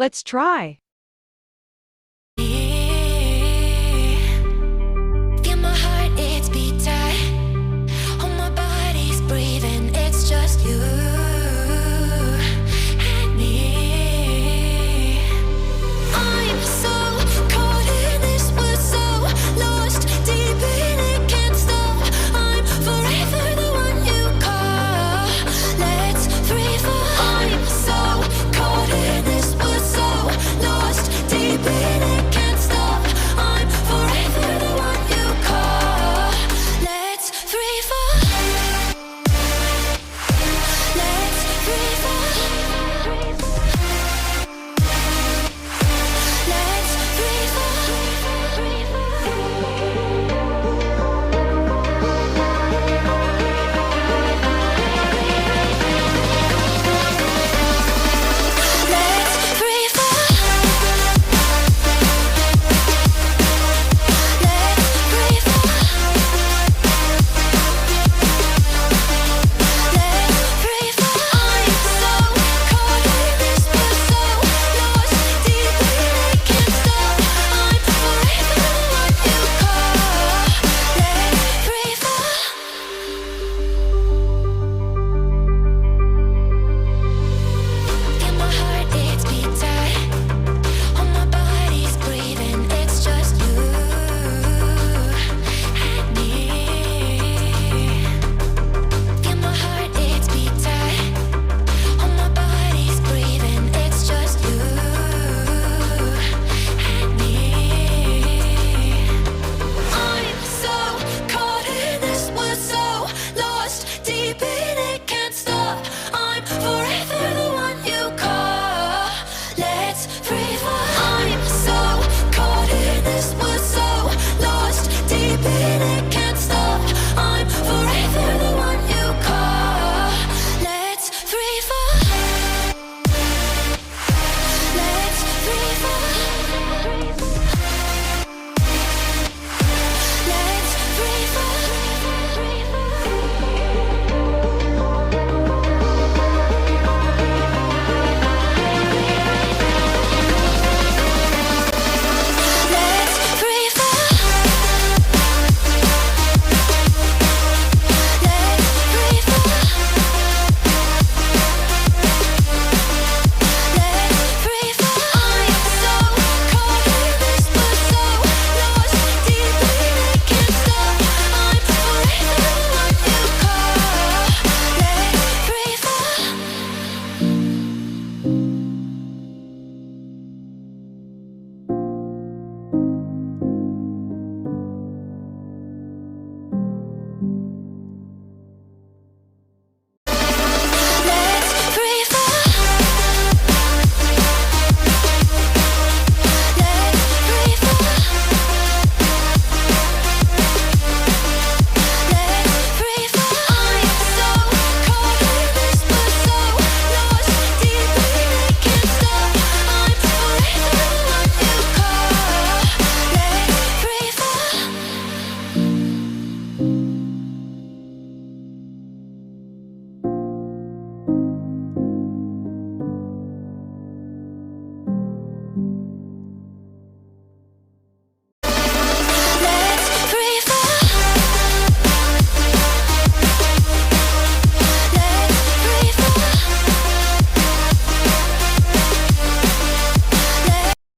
Let's try. Feel my heart, it's beat tight. Oh, my body's breathing, it's just you and me. I'm so caught in this, we're so lost deep in it, can't stop. I'm forever the one you call. Let's free fall. I'm so caught in this, we're so lost deep in it, can't stop. I'm forever the one you call. Let's free fall. Let's free fall. Let's free fall. I'm so caught in this, we're so lost deep in